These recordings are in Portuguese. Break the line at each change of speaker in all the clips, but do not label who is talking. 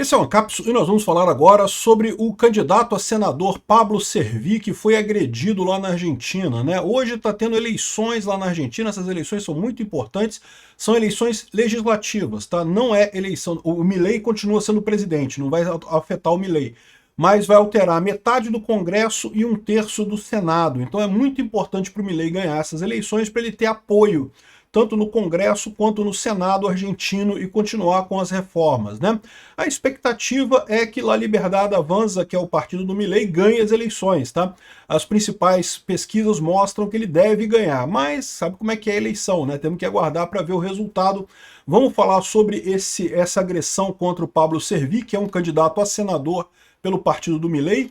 Esse é o Ancapsu e nós vamos falar agora sobre o candidato a senador Pablo Servig, que foi agredido lá na Argentina, né? Hoje está tendo eleições lá na Argentina, essas eleições são muito importantes, são eleições legislativas, tá? Não é eleição, o Milei continua sendo presidente, não vai afetar o Milei, mas vai alterar metade do Congresso e um terço do Senado. Então é muito importante para o Milei ganhar essas eleições para ele ter apoio tanto no Congresso quanto no Senado argentino e continuar com as reformas, né? A expectativa é que La Liberdade Avanza, que é o partido do Milei, ganhe as eleições, tá? As principais pesquisas mostram que ele deve ganhar, mas sabe como é que é a eleição, né? Temos que aguardar para ver o resultado. Vamos falar sobre essa agressão contra o Pablo Servig, que é um candidato a senador pelo partido do Milei.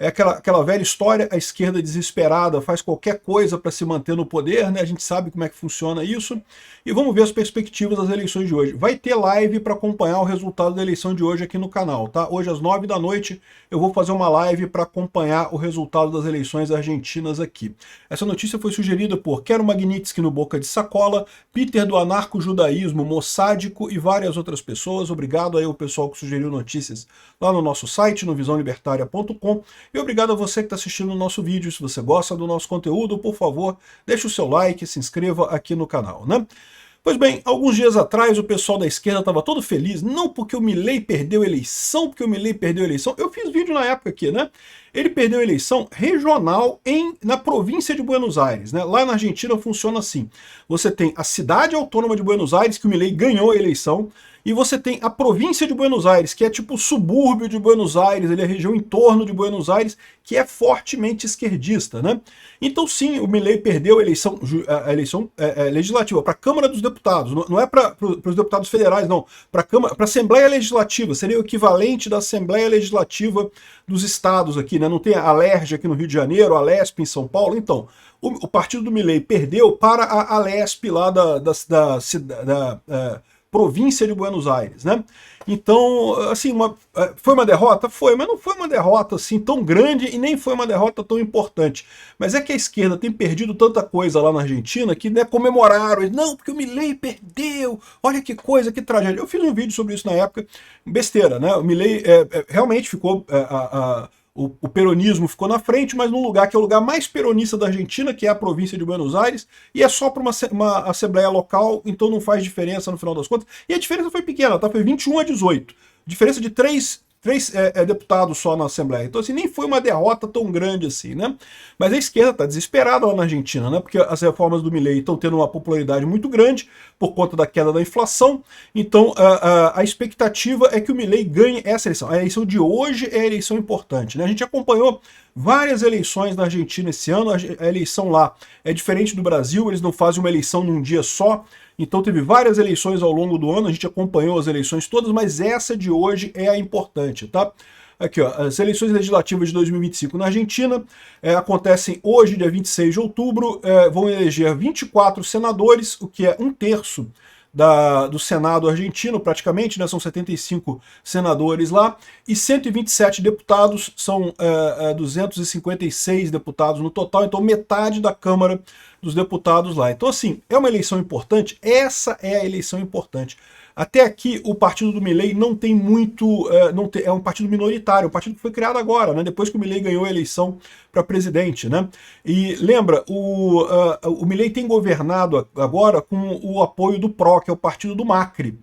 É aquela velha história, a esquerda desesperada faz qualquer coisa para se manter no poder, né? A gente sabe como é que funciona isso. E vamos ver as perspectivas das eleições de hoje. Vai ter live para acompanhar o resultado da eleição de hoje aqui no canal, tá? Hoje às 9 da noite eu vou fazer uma live para acompanhar o resultado das eleições argentinas aqui. Essa notícia foi sugerida por Quero Magnitsky no Boca de Sacola, Peter do Anarco-Judaísmo Mossádico e várias outras pessoas. Obrigado aí ao pessoal que sugeriu notícias lá no nosso site, no visãolibertaria.com. E obrigado a você que está assistindo o nosso vídeo. Se você gosta do nosso conteúdo, por favor, deixe o seu like e se inscreva aqui no canal, né? Pois bem, alguns dias atrás o pessoal da esquerda estava todo feliz, não porque o Milei perdeu a eleição, porque o Milei perdeu a eleição. Eu fiz vídeo na época aqui, né? Ele perdeu a eleição regional na província de Buenos Aires, né? Lá na Argentina funciona assim. Você tem a cidade autônoma de Buenos Aires, que o Milei ganhou a eleição, e você tem a província de Buenos Aires, que é tipo o subúrbio de Buenos Aires, ele é a região em torno de Buenos Aires, que é fortemente esquerdista, né? Então sim, o Milei perdeu a eleição legislativa para a Câmara dos Deputados, não é para os deputados federais, não, para a Assembleia Legislativa, seria o equivalente da Assembleia Legislativa dos estados aqui, né? Não tem a Alerj aqui no Rio de Janeiro, a Alesp em São Paulo, então o partido do Milei perdeu para a Alesp lá da província de Buenos Aires, né? Então, assim, foi uma derrota? Foi, mas não foi uma derrota assim tão grande e nem foi uma derrota tão importante. Mas é que a esquerda tem perdido tanta coisa lá na Argentina que, né, comemoraram, não, porque o Milei perdeu, olha que coisa, que tragédia. Eu fiz um vídeo sobre isso na época, besteira, né? O Milei realmente ficou... O peronismo ficou na frente, mas num lugar que é o lugar mais peronista da Argentina, que é a província de Buenos Aires, e é só para uma assembleia local, então não faz diferença no final das contas. E a diferença foi pequena, tá? Foi 21-18. Diferença de três deputados só na Assembleia. Então, assim, nem foi uma derrota tão grande assim, né? Mas a esquerda está desesperada lá na Argentina, né? Porque as reformas do Milei estão tendo uma popularidade muito grande por conta da queda da inflação. Então, a expectativa é que o Milei ganhe essa eleição. A eleição de hoje é a eleição importante, né? A gente acompanhou várias eleições na Argentina esse ano. A eleição lá é diferente do Brasil, eles não fazem uma eleição num dia só. Então teve várias eleições ao longo do ano, a gente acompanhou as eleições todas, mas essa de hoje é a importante, tá? Aqui, ó, as eleições legislativas de 2025 na Argentina acontecem hoje, dia 26 de outubro, vão eleger 24 senadores, o que é um terço do Senado argentino, praticamente, né, são 75 senadores lá, e 127 deputados, são 256 deputados no total, então metade da Câmara dos Deputados lá. Então, assim, é uma eleição importante? Essa é a eleição importante. Até aqui, o partido do Milei não tem muito... é um partido minoritário, um partido que foi criado agora, né, depois que o Milei ganhou a eleição para presidente, né? E lembra, o Milei tem governado agora com o apoio do PRO, que é o partido do Macri.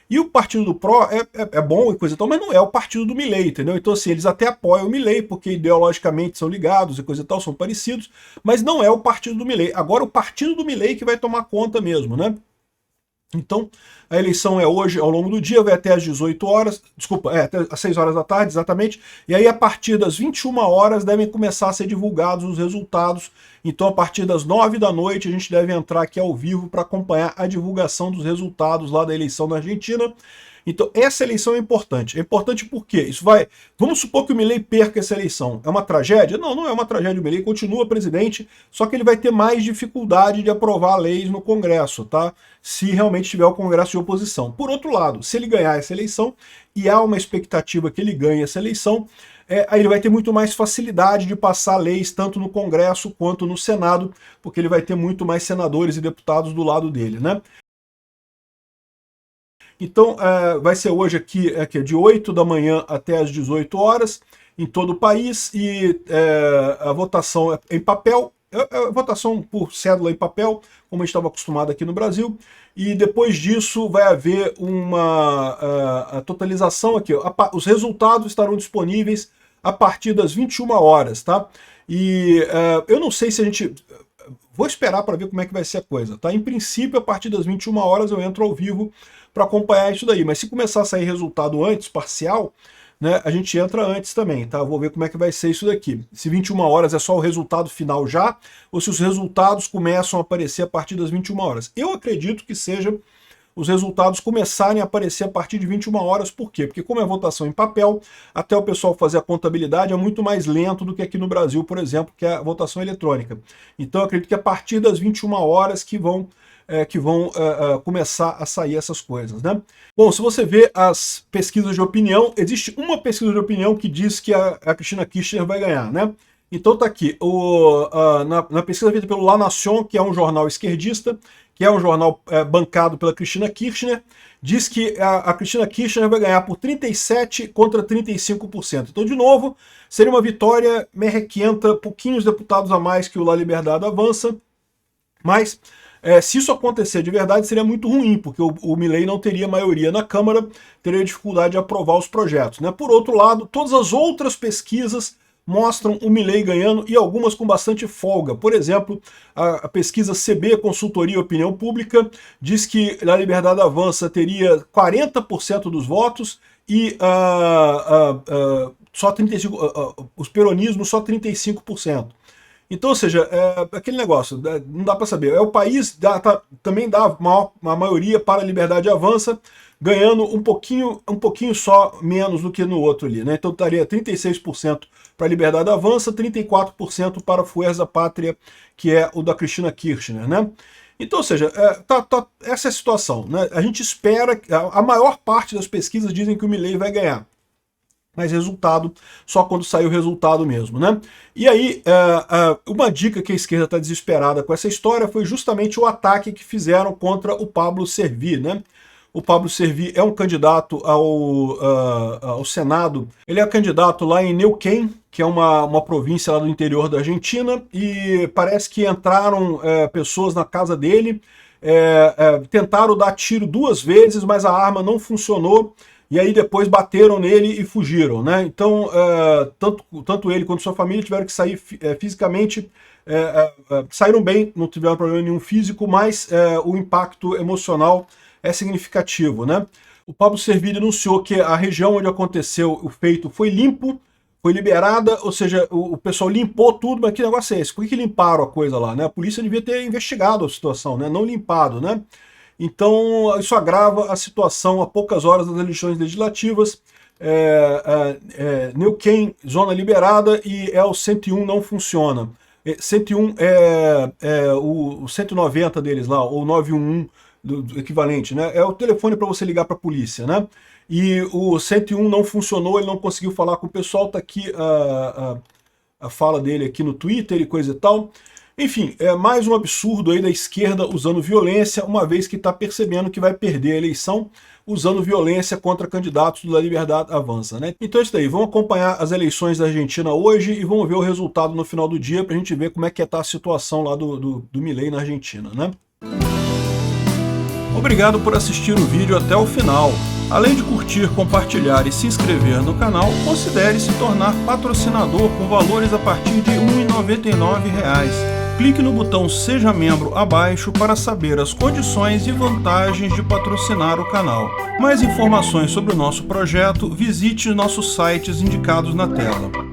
E o partido do PRO é bom e coisa e tal, mas não é o partido do Milei, entendeu? Então, assim, eles até apoiam o Milei, porque ideologicamente são ligados e coisa e tal, são parecidos, mas não é o partido do Milei. Agora, o partido do Milei que vai tomar conta mesmo, né? Então, a eleição é hoje, ao longo do dia, vai até às 18 horas, desculpa, até às 6 horas da tarde, exatamente, e aí a partir das 21 horas devem começar a ser divulgados os resultados. Então, a partir das 9 da noite, a gente deve entrar aqui ao vivo para acompanhar a divulgação dos resultados lá da eleição na Argentina. Então, essa eleição é importante. É importante por quê? Isso vai... Vamos supor que o Milei perca essa eleição. É uma tragédia? Não, não é uma tragédia. O Milei continua presidente, só que ele vai ter mais dificuldade de aprovar leis no Congresso, tá? Se realmente tiver o Congresso de oposição. Por outro lado, se ele ganhar essa eleição, e há uma expectativa que ele ganhe essa eleição, aí ele vai ter muito mais facilidade de passar leis tanto no Congresso quanto no Senado, porque ele vai ter muito mais senadores e deputados do lado dele, né? Então, vai ser hoje aqui de 8 da manhã até as 18 horas, em todo o país, e a votação é em papel, votação por cédula em papel, como a gente estava acostumado aqui no Brasil, e depois disso vai haver a totalização aqui. Os resultados estarão disponíveis a partir das 21 horas, tá? E eu não sei se a gente... Vou esperar para ver como é que vai ser a coisa, tá? Em princípio, a partir das 21 horas eu entro ao vivo para acompanhar isso daí, mas se começar a sair resultado antes, parcial, né, a gente entra antes também, tá? Vou ver como é que vai ser isso daqui. Se 21 horas é só o resultado final já, ou se os resultados começam a aparecer a partir das 21 horas. Eu acredito que seja os resultados começarem a aparecer a partir de 21 horas. Por quê? Porque como é votação em papel, até o pessoal fazer a contabilidade é muito mais lento do que aqui no Brasil, por exemplo, que é a votação eletrônica. Então eu acredito que a partir das 21 horas que vão começar a sair essas coisas, né? Bom, se você vê as pesquisas de opinião, existe uma pesquisa de opinião que diz que a Cristina Kirchner vai ganhar, né? Então tá aqui, na pesquisa feita pelo La Nation, que é um jornal esquerdista, que é um jornal bancado pela Cristina Kirchner, diz que a Cristina Kirchner vai ganhar por 37% contra 35%. Então, de novo, seria uma vitória merrequenta, pouquinhos deputados a mais que o La Liberdade Avança, mas se isso acontecer de verdade, seria muito ruim, porque o Milei não teria maioria na Câmara, teria dificuldade de aprovar os projetos, né? Por outro lado, todas as outras pesquisas mostram o Milei ganhando, e algumas com bastante folga. Por exemplo, a pesquisa CB, Consultoria e Opinião Pública, diz que a Liberdade Avança teria 40% dos votos e só 35%, os peronismos só 35%. Então, ou seja, aquele negócio, não dá para saber. O país também dá uma maioria para a Liberdade Avança, ganhando um pouquinho só menos do que no outro ali, né? Então estaria 36% para a Liberdade Avança, 34% para a Fuerza Pátria, que é o da Cristina Kirchner, né? Então, ou seja, essa é a situação, né? A gente espera, a maior parte das pesquisas dizem que o Milei vai ganhar, mas resultado só quando sair o resultado mesmo, né? E aí, uma dica que a esquerda está desesperada com essa história foi justamente o ataque que fizeram contra o Pablo Servil, né? O Pablo Servil é um candidato ao Senado, ele é candidato lá em Neuquén, que é uma província lá do interior da Argentina, e parece que entraram pessoas na casa dele, tentaram dar tiro 2 vezes, mas a arma não funcionou, e aí depois bateram nele e fugiram, né? Então, tanto ele quanto sua família tiveram que sair fisicamente, saíram bem, não tiveram problema nenhum físico, mas o impacto emocional é significativo, né? O Pablo Servil anunciou que a região onde aconteceu o feito foi limpo, foi liberada, ou seja, o pessoal limpou tudo, mas que negócio é esse? Por que limparam a coisa lá, né? A polícia devia ter investigado a situação, né? Não limpado, né? Então, isso agrava a situação a poucas horas das eleições legislativas. Neuquén, zona liberada, e o 101 não funciona. 101 o 190 deles lá, ou 911, do equivalente, né? É o telefone para você ligar para a polícia, né? E o 101 não funcionou, ele não conseguiu falar com o pessoal, tá aqui a fala dele aqui no Twitter e coisa e tal. Enfim, é mais um absurdo aí da esquerda usando violência, uma vez que está percebendo que vai perder a eleição usando violência contra candidatos da Liberdade Avança, né? Então é isso daí, vamos acompanhar as eleições da Argentina hoje e vamos ver o resultado no final do dia para a gente ver como é que está a situação lá do Milei na Argentina, né? Obrigado por assistir o vídeo até o final. Além de curtir, compartilhar e se inscrever no canal, considere se tornar patrocinador com valores a partir de R$ 1,99. Clique no botão Seja Membro abaixo para saber as condições e vantagens de patrocinar o canal. Mais informações sobre o nosso projeto, visite nossos sites indicados na tela.